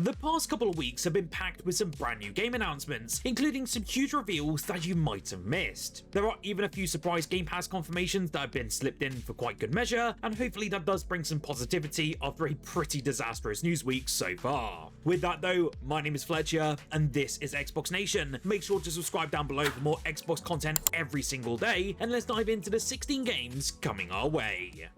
The past couple of weeks have been packed with some brand new game announcements, including some huge reveals that you might have missed. There are even a few surprise Game Pass confirmations that have been slipped in for quite good measure, and hopefully that does bring some positivity after a pretty disastrous news week so far. With that though, my name is Fletcher, and this is Xbox Nation. Make sure to subscribe down below for more Xbox content every single day, and let's dive into the 16 games coming our way.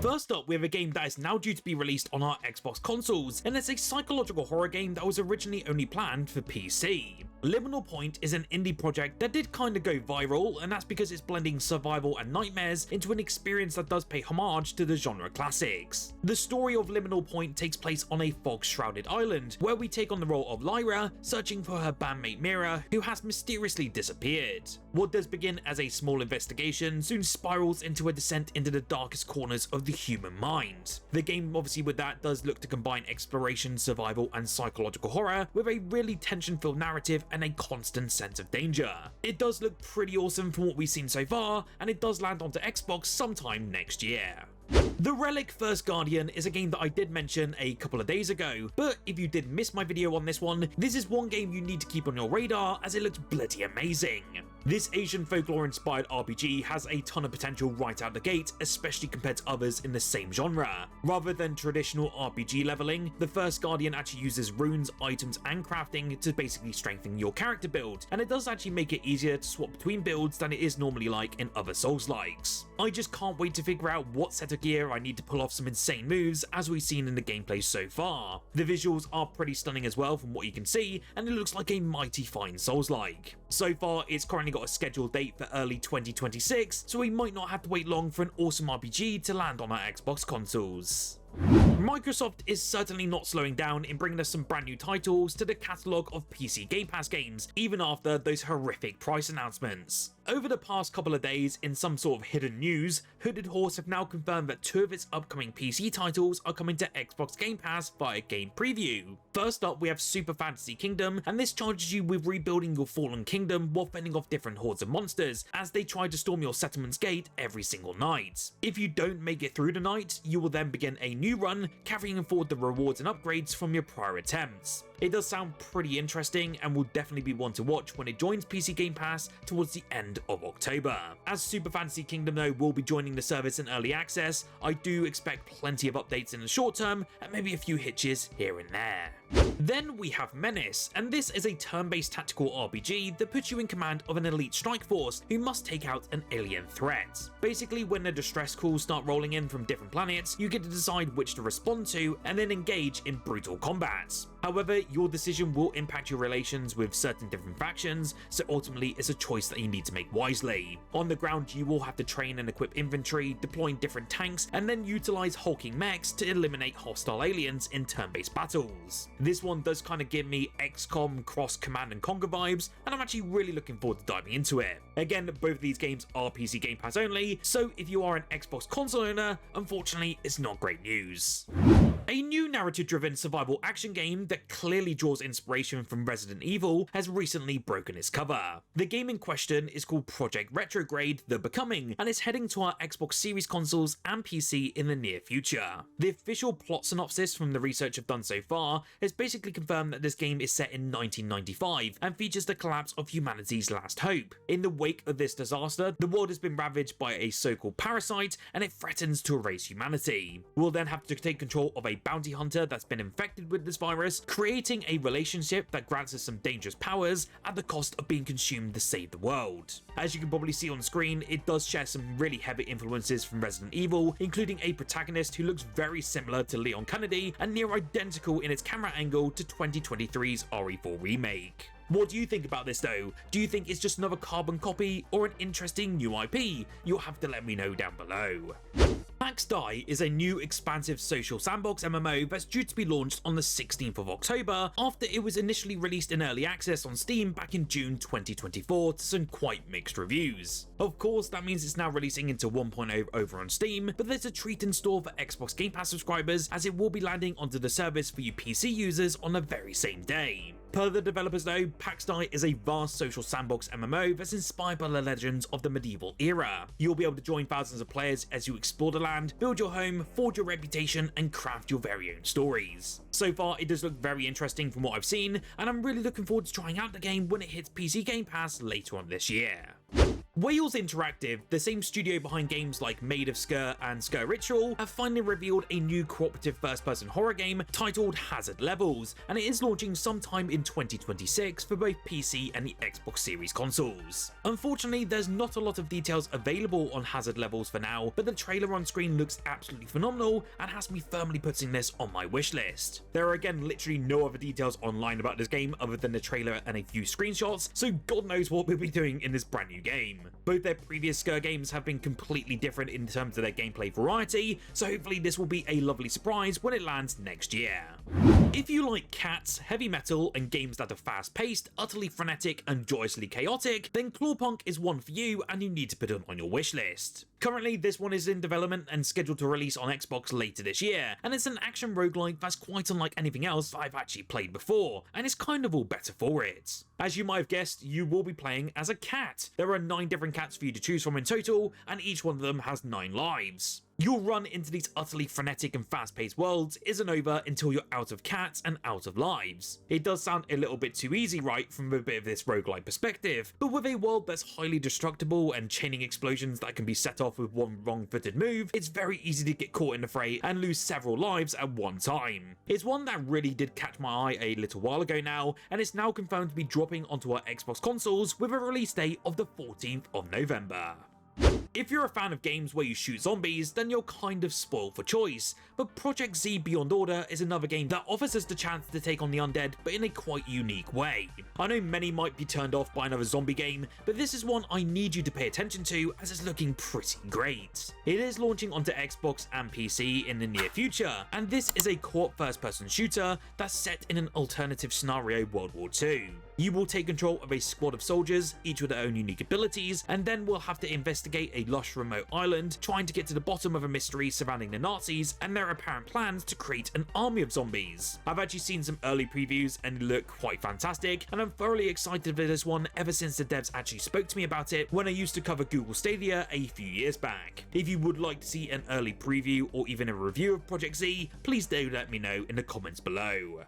First up, we have a game that is now due to be released on our Xbox consoles, and it's a psychological horror game that was originally only planned for PC. Liminal Point is an indie project that did kinda go viral, and that's because it's blending survival and nightmares into an experience that does pay homage to the genre classics. The story of Liminal Point takes place on a fog-shrouded island, where we take on the role of Lyra, searching for her bandmate Mira, who has mysteriously disappeared. What does begin as a small investigation soon spirals into a descent into the darkest corners of the human mind. The game, obviously with that, does look to combine exploration, survival, and psychological horror with a really tension-filled narrative and a constant sense of danger. It does look pretty awesome from what we've seen so far, and it does land onto Xbox sometime next year. The Relic First Guardian is a game that I did mention a couple of days ago, but if you did miss my video on this one, this is one game you need to keep on your radar as it looks bloody amazing. This Asian folklore inspired RPG has a ton of potential right out the gate, especially compared to others in the same genre. Rather than traditional RPG leveling, the First Guardian actually uses runes, items, and crafting to basically strengthen your character build, and it does actually make it easier to swap between builds than it is normally like in other Souls-likes. I just can't wait to figure out what set of gear I need to pull off some insane moves, as we've seen in the gameplay so far. The visuals are pretty stunning as well from what you can see, and it looks like a mighty fine Souls-like. So far, it's currently got a scheduled date for early 2026, so we might not have to wait long for an awesome RPG to land on our Xbox consoles. Microsoft is certainly not slowing down in bringing us some brand new titles to the catalogue of PC Game Pass games, even after those horrific price announcements. Over the past couple of days, in some sort of hidden news, Hooded Horse have now confirmed that 2 of its upcoming PC titles are coming to Xbox Game Pass via Game Preview. First up, we have Super Fantasy Kingdom, and this charges you with rebuilding your fallen kingdom while fending off different hordes of monsters as they try to storm your settlement's gate every single night. If you don't make it through the night, you will then begin a new run, carrying forward the rewards and upgrades from your prior attempts. It does sound pretty interesting and will definitely be one to watch when it joins PC Game Pass towards the end of October. As Super Fantasy Kingdom though will be joining the service in early access, I do expect plenty of updates in the short term and maybe a few hitches here and there. Then we have Menace, and this is a turn-based tactical RPG that puts you in command of an elite strike force who must take out an alien threat. Basically, when the distress calls start rolling in from different planets, you get to decide which to respond to and then engage in brutal combat. However, your decision will impact your relations with certain different factions, so ultimately it's a choice that you need to make wisely. On the ground, you will have to train and equip infantry, deploying different tanks, and then utilize hulking mechs to eliminate hostile aliens in turn-based battles. This one does kind of give me XCOM cross Command and Conquer vibes, and I'm actually really looking forward to diving into it. Again, both of these games are PC Game Pass only, so if you are an Xbox console owner, unfortunately it's not great news. A new narrative-driven survival action game that clearly draws inspiration from Resident Evil has recently broken its cover. The game in question is called Projekt Retrograde: The Becoming, and is heading to our Xbox Series consoles and PC in the near future. The official plot synopsis from the research I've done so far has basically confirmed that this game is set in 1995 and features the collapse of humanity's last hope. In the wake of this disaster, the world has been ravaged by a so-called parasite, and it threatens to erase humanity. We'll then have to take control of a bounty hunter that's been infected with this virus, creating a relationship that grants us some dangerous powers at the cost of being consumed to save the world. As you can probably see on screen, it does share some really heavy influences from Resident Evil, including a protagonist who looks very similar to Leon Kennedy and near identical in its camera angle to 2023's RE4 remake. What do you think about this though? Do you think it's just another carbon copy or an interesting new IP? You'll have to let me know down below. Pax Dei is a new expansive social sandbox MMO that's due to be launched on the 16th of October after it was initially released in early access on Steam back in June 2024 to some quite mixed reviews. Of course, that means it's now releasing into 1.0 over on Steam, but there's a treat in store for Xbox Game Pass subscribers as it will be landing onto the service for you PC users on the very same day. Per the developers though, Pax Dei is a vast social sandbox MMO that's inspired by the legends of the medieval era. You'll be able to join thousands of players as you explore the land, build your home, forge your reputation, and craft your very own stories. So far, it does look very interesting from what I've seen, and I'm really looking forward to trying out the game when it hits PC Game Pass later on this year. Wales Interactive, the same studio behind games like Maid of Sker and Sker Ritual, have finally revealed a new cooperative first-person horror game titled Hazard Levels, and it is launching sometime in 2026 for both PC and the Xbox Series consoles. Unfortunately, there's not a lot of details available on Hazard Levels for now, but the trailer on screen looks absolutely phenomenal and has me firmly putting this on my wishlist. There are again literally no other details online about this game other than the trailer and a few screenshots, so God knows what we'll be doing in this brand new game. Both their previous Sker games have been completely different in terms of their gameplay variety, so hopefully this will be a lovely surprise when it lands next year. If you like cats, heavy metal, and games that are fast-paced, utterly frenetic, and joyously chaotic, then CLAWPUNK is one for you and you need to put it on your wishlist. Currently, this one is in development and scheduled to release on Xbox later this year, and it's an action roguelike that's quite unlike anything else I've actually played before, and it's kind of all better for it. As you might have guessed, you will be playing as a cat. There are 9 different cats for you to choose from in total, and each one of them has 9 lives. Your run into these utterly frenetic and fast-paced worlds isn't over until you're out of cats and out of lives. It does sound a little bit too easy, right, from a bit of this roguelike perspective, but with a world that's highly destructible and chaining explosions that can be set off with one wrong-footed move, it's very easy to get caught in the fray and lose several lives at one time. It's one that really did catch my eye a little while ago now, and it's now confirmed to be dropping onto our Xbox consoles with a release date of the 14th of November. If you're a fan of games where you shoot zombies, then you're kind of spoiled for choice, but Projekt Z Beyond Order is another game that offers us the chance to take on the undead, but in a quite unique way. I know many might be turned off by another zombie game, but this is one I need you to pay attention to as it's looking pretty great. It is launching onto Xbox and PC in the near future, and this is a co-op first-person shooter that's set in an alternative scenario World War II. You will take control of a squad of soldiers, each with their own unique abilities, and then we'll have to investigate a lush remote island, trying to get to the bottom of a mystery surrounding the Nazis and their apparent plans to create an army of zombies. I've actually seen some early previews and they look quite fantastic, and I'm thoroughly excited for this one ever since the devs actually spoke to me about it when I used to cover Google Stadia a few years back. If you would like to see an early preview or even a review of Projekt Z, please do let me know in the comments below.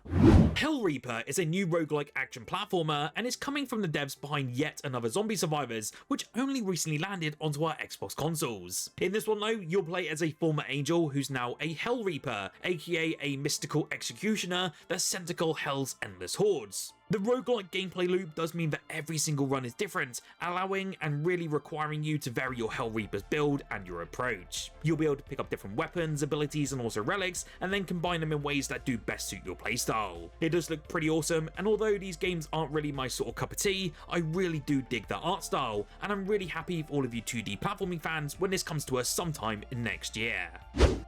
HELLREAPER is a new roguelike action platformer and is coming from the devs behind yet another Zombie Survivors, which only recently landed onto our Xbox consoles. In this one though, you'll play as a former angel who's now a HELLREAPER, aka a mystical executioner that sent to kill Hell's endless hordes. The roguelike gameplay loop does mean that every single run is different, allowing and really requiring you to vary your HELLREAPER's build and your approach. You'll be able to pick up different weapons, abilities, and also relics, and then combine them in ways that do best suit your playstyle. It does look pretty awesome, and although these games aren't really my sort of cup of tea, I really do dig the art style, and I'm really happy for all of you 2D platforming fans when this comes to us sometime next year.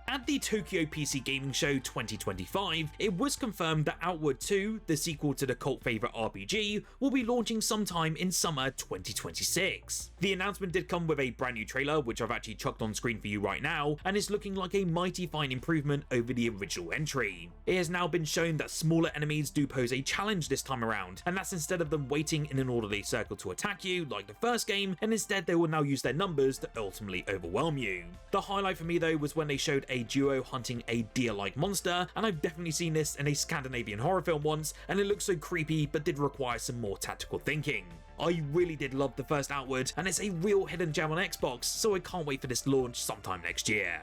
At the Tokyo PC Gaming Show 2025, it was confirmed that Outward 2, the sequel to the cult favourite RPG, will be launching sometime in summer 2026. The announcement did come with a brand new trailer, which I've actually chucked on screen for you right now, and is looking like a mighty fine improvement over the original entry. It has now been shown that smaller enemies do pose a challenge this time around, and that's instead of them waiting in an orderly circle to attack you like the first game, and instead they will now use their numbers to ultimately overwhelm you. The highlight for me though was when they showed a duo hunting a deer-like monster, and I've definitely seen this in a Scandinavian horror film once, and it looked so creepy but did require some more tactical thinking. I really did love the first Outward, and it's a real hidden gem on Xbox, so I can't wait for this launch sometime next year.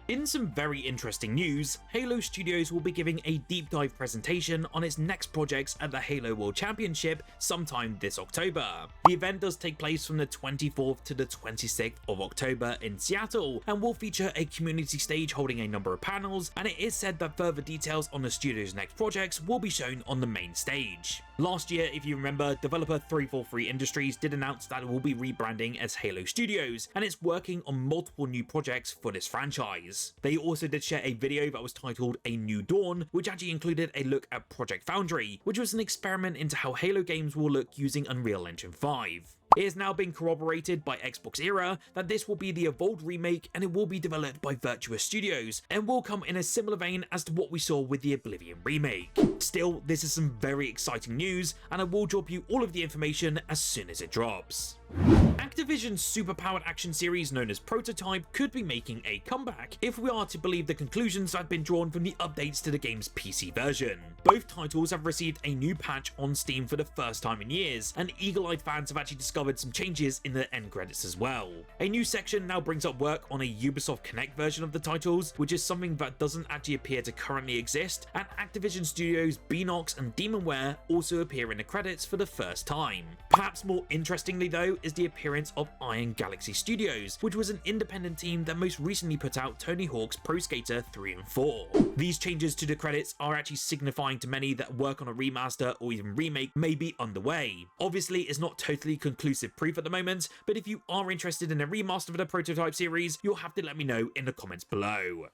In some very interesting news, Halo Studios will be giving a deep dive presentation on its next projects at the Halo World Championship sometime this October. The event does take place from the 24th to the 26th of October in Seattle and will feature a community stage holding a number of panels, and it is said that further details on the studio's next projects will be shown on the main stage. Last year, if you remember, developer 343 Industries did announce that it will be rebranding as Halo Studios, and it's working on multiple new projects for this franchise. They also did share a video that was titled A New Dawn, which actually included a look at Project Foundry, which was an experiment into how Halo games will look using Unreal Engine 5. It has now been corroborated by Xbox Era that this will be the Evolved remake and it will be developed by Virtua Studios and will come in a similar vein as to what we saw with the Oblivion remake. Still, this is some very exciting news and I will drop you all of the information as soon as it drops. Activision's superpowered action series known as Prototype could be making a comeback if we are to believe the conclusions that have been drawn from the updates to the game's PC version. Both titles have received a new patch on Steam for the first time in years, and eagle-eyed fans have actually discovered some changes in the end credits as well. A new section now brings up work on a Ubisoft Connect version of the titles, which is something that doesn't actually appear to currently exist, and Activision Studios' Beenox and Demonware also appear in the credits for the first time. Perhaps more interestingly though is the appearance of Iron Galaxy Studios, which was an independent team that most recently put out Tony Hawk's Pro Skater 3 and 4. These changes to the credits are actually signifying to many that work on a remaster or even remake may be underway. Obviously, it's not totally conclusive proof at the moment, but if you are interested in a remaster of the Prototype series, you'll have to let me know in the comments below.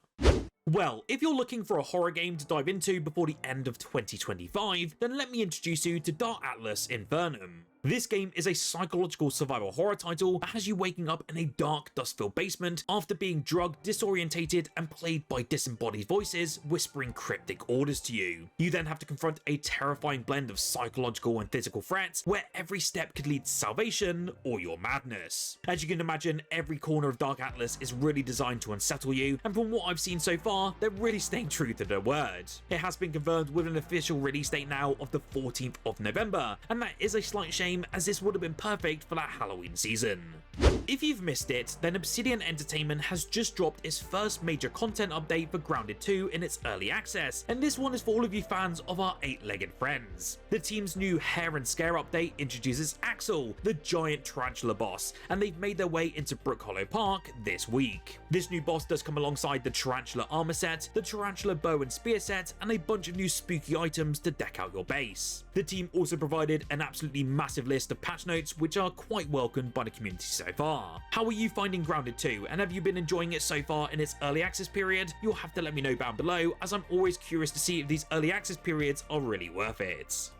Well, if you're looking for a horror game to dive into before the end of 2025, then let me introduce you to Dark Atlas Infernum. This game is a psychological survival horror title that has you waking up in a dark, dust-filled basement after being drugged, disorientated, and plagued by disembodied voices whispering cryptic orders to you. You then have to confront a terrifying blend of psychological and physical threats where every step could lead to salvation or your madness. As you can imagine, every corner of Dark Atlas is really designed to unsettle you, and from what I've seen so far, they're really staying true to their word. It has been confirmed with an official release date now of the 14th of November, and that is a slight shame as this would have been perfect for that Halloween season. If you've missed it, then Obsidian Entertainment has just dropped its first major content update for Grounded 2 in its early access, and this one is for all of you fans of our eight-legged friends. The team's new Hair and Scare update introduces Axel, the giant tarantula boss, and they've made their way into Brook Hollow Park this week. This new boss does come alongside the tarantula armor set, the tarantula bow and spear set, and a bunch of new spooky items to deck out your base. The team also provided an absolutely massive list of patch notes which are quite welcomed by the community so far. How are you finding Grounded 2, and have you been enjoying it so far in its early access period? You'll have to let me know down below, as I'm always curious to see if these early access periods are really worth it.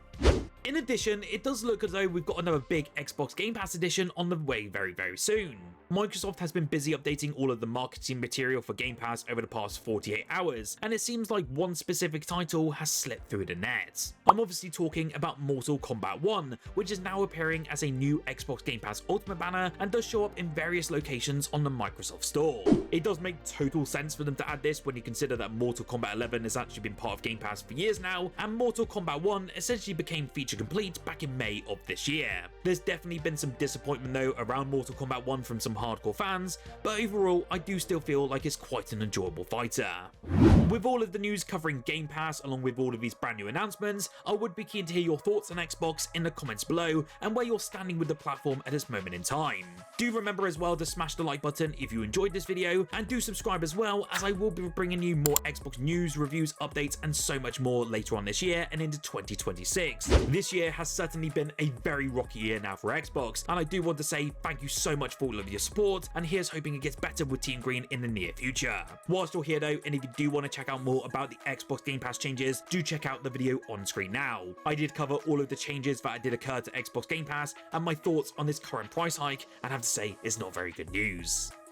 In addition, it does look as though we've got another big Xbox Game Pass edition on the way very soon. Microsoft has been busy updating all of the marketing material for Game Pass over the past 48 hours, and it seems like one specific title has slipped through the net. I'm obviously talking about Mortal Kombat 1, which is now appearing as a new Xbox Game Pass Ultimate banner and does show up in various locations on the Microsoft Store. It does make total sense for them to add this when you consider that Mortal Kombat 11 has actually been part of Game Pass for years now, and Mortal Kombat 1 essentially became feature complete back in May of this year. There's definitely been some disappointment though around Mortal Kombat 1 from some hardcore fans, but overall I do still feel like it's quite an enjoyable fighter. With all of the news covering Game Pass along with all of these brand new announcements, I would be keen to hear your thoughts on Xbox in the comments below and where you're standing with the platform at this moment in time. Do remember as well to smash the like button if you enjoyed this video, and do subscribe as well, as I will be bringing you more Xbox news, reviews, updates and so much more later on this year and into 2026. This year has certainly been a very rocky year now for Xbox, and I do want to say thank you so much for all of your support, and here's hoping it gets better with Team Green in the near future. Whilst you're here though, and if you do want to check out more about the Xbox Game Pass changes, do check out the video on screen now. I did cover all of the changes that did occur to Xbox Game Pass and my thoughts on this current price hike, and I have to say it's not very good news.